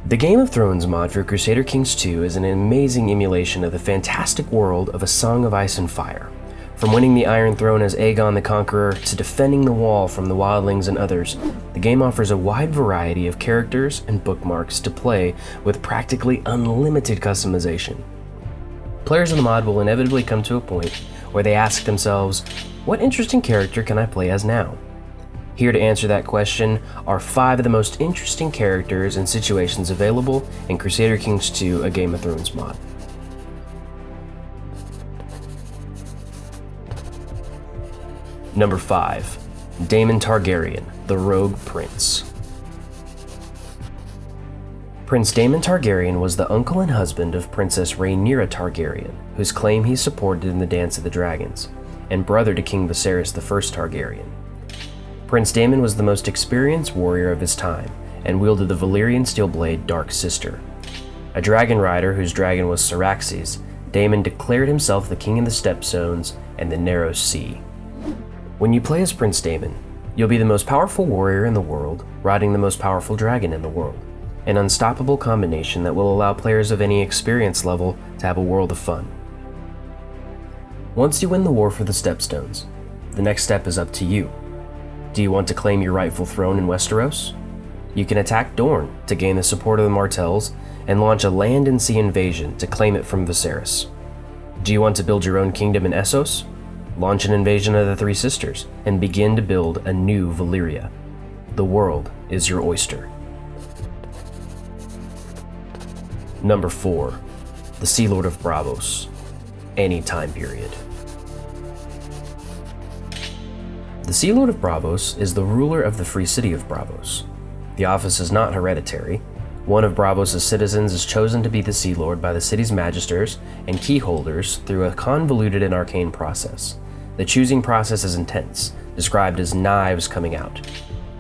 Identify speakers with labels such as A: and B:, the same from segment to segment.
A: The Game of Thrones mod for Crusader Kings 2 is an amazing emulation of the fantastic world of A Song of Ice and Fire. From winning the Iron Throne as Aegon the Conqueror to defending the Wall from the Wildlings and others, the game offers a wide variety of characters and bookmarks to play with practically unlimited customization. Players of the mod will inevitably come to a point where they ask themselves, what interesting character can I play as now? Here to answer that question are 5 of the most interesting characters and situations available in Crusader Kings 2, a Game of Thrones mod. Number 5. Daemon Targaryen, the Rogue Prince. Prince Daemon Targaryen was the uncle and husband of Princess Rhaenyra Targaryen, whose claim he supported in the Dance of the Dragons, and brother to King Viserys I Targaryen. Prince Daemon was the most experienced warrior of his time, and wielded the Valyrian steel blade Dark Sister. A dragon rider whose dragon was Syraxes, Daemon declared himself the king of the Stepstones and the Narrow Sea. When you play as Prince Daemon, you'll be the most powerful warrior in the world, riding the most powerful dragon in the world, an unstoppable combination that will allow players of any experience level to have a world of fun. Once you win the war for the Stepstones, the next step is up to you. Do you want to claim your rightful throne in Westeros? You can attack Dorne to gain the support of the Martells and launch a land and sea invasion to claim it from Viserys. Do you want to build your own kingdom in Essos? Launch an invasion of the Three Sisters and begin to build a new Valyria. The world is your oyster. Number 4. The Sealord of Braavos. Any time period. The Sealord of Braavos is the ruler of the free city of Braavos. The office is not hereditary. One of Braavos' citizens is chosen to be the Sealord by the city's magisters and key holders through a convoluted and arcane process. The choosing process is intense, described as knives coming out.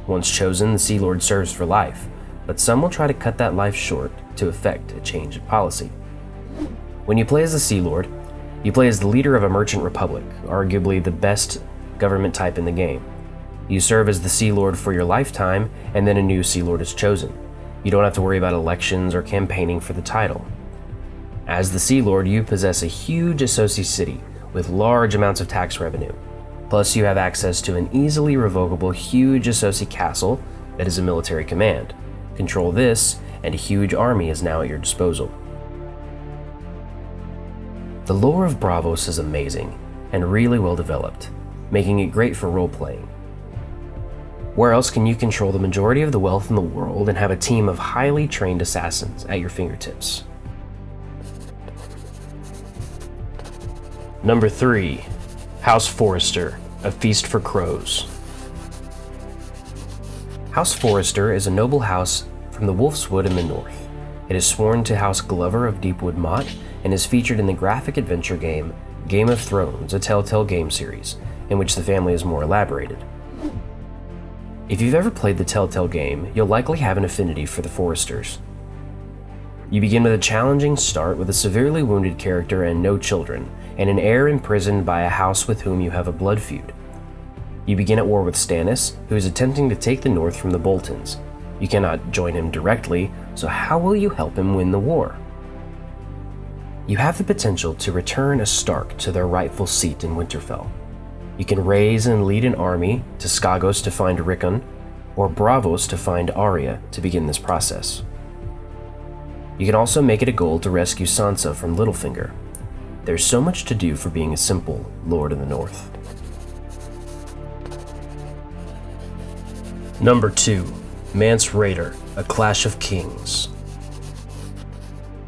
A: Once chosen, the Sealord serves for life, but some will try to cut that life short to effect a change of policy. When you play as the Sealord, you play as the leader of a merchant republic, arguably the best government type in the game. You serve as the Sealord for your lifetime, and then a new Sealord is chosen. You don't have to worry about elections or campaigning for the title. As the Sealord, you possess a huge Essosi city with large amounts of tax revenue. Plus, you have access to an easily revocable huge Essosi castle that is a military command. Control this, and a huge army is now at your disposal. The lore of Braavos is amazing and really well developed, making it great for role-playing. Where else can you control the majority of the wealth in the world and have a team of highly trained assassins at your fingertips? Number 3. House Forrester, A Feast for Crows. House Forrester is a noble house from the Wolf's Wood in the north. It is sworn to House Glover of Deepwood Mott and is featured in the graphic adventure game Game of Thrones, a Telltale game series, in which the family is more elaborated. If you've ever played the Telltale game, you'll likely have an affinity for the Forresters. You begin with a challenging start with a severely wounded character and no children, and an heir imprisoned by a house with whom you have a blood feud. You begin at war with Stannis, who is attempting to take the north from the Boltons. You cannot join him directly, so how will you help him win the war? You have the potential to return a Stark to their rightful seat in Winterfell. You can raise and lead an army to Skagos to find Rickon, or Braavos to find Arya to begin this process. You can also make it a goal to rescue Sansa from Littlefinger. There's so much to do for being a simple Lord of the North. Number 2. Mance Rayder, A Clash of Kings.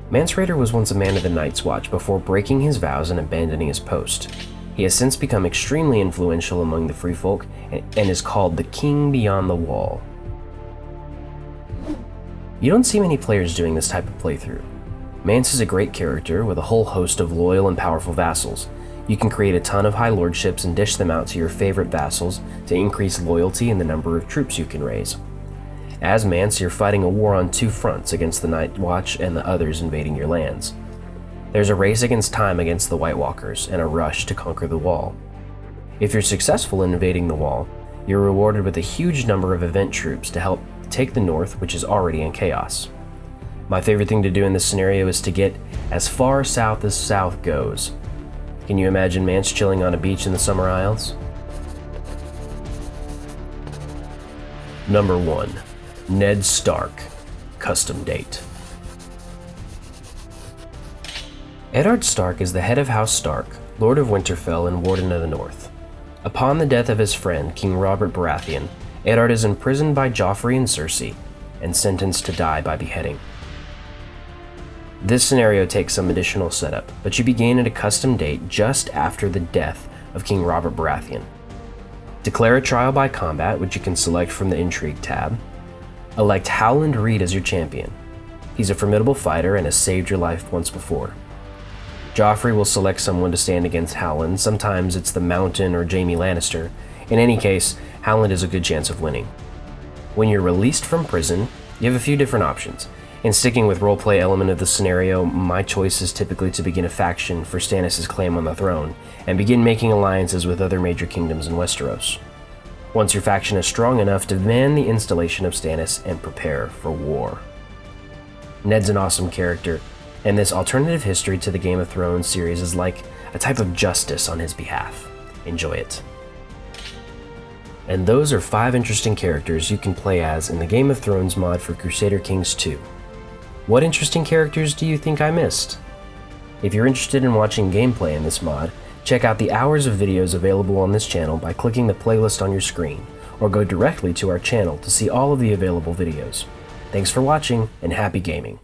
A: Mance Rayder was once a man of the Night's Watch before breaking his vows and abandoning his post. He has since become extremely influential among the free folk and is called the King Beyond the Wall. You don't see many players doing this type of playthrough. Mance is a great character with a whole host of loyal and powerful vassals. You can create a ton of high lordships and dish them out to your favorite vassals to increase loyalty and the number of troops you can raise. As Mance, you're fighting a war on 2 fronts against the Night Watch and the others invading your lands. There's a race against time against the White Walkers and a rush to conquer the Wall. If you're successful in invading the Wall, you're rewarded with a huge number of event troops to help take the North, which is already in chaos. My favorite thing to do in this scenario is to get as far south as south goes. Can you imagine Mance chilling on a beach in the Summer Isles? Number 1. Ned Stark, Custom Date. Eddard Stark is the head of House Stark, Lord of Winterfell and Warden of the North. Upon the death of his friend, King Robert Baratheon, Eddard is imprisoned by Joffrey and Cersei, and sentenced to die by beheading. This scenario takes some additional setup, but you begin at a custom date just after the death of King Robert Baratheon. Declare a trial by combat, which you can select from the Intrigue tab. Elect Howland Reed as your champion. He's a formidable fighter and has saved your life once before. Joffrey will select someone to stand against Howland. Sometimes it's the Mountain or Jaime Lannister. In any case, Howland has a good chance of winning. When you're released from prison, you have a few different options. In sticking with roleplay element of the scenario, my choice is typically to begin a faction for Stannis' claim on the throne, and begin making alliances with other major kingdoms in Westeros. Once your faction is strong enough, demand the installation of Stannis and prepare for war. Ned's an awesome character, and this alternative history to the Game of Thrones series is like a type of justice on his behalf. Enjoy it. And those are 5 interesting characters you can play as in the Game of Thrones mod for Crusader Kings 2. What interesting characters do you think I missed? If you're interested in watching gameplay in this mod, check out the hours of videos available on this channel by clicking the playlist on your screen, or go directly to our channel to see all of the available videos. Thanks for watching, and happy gaming!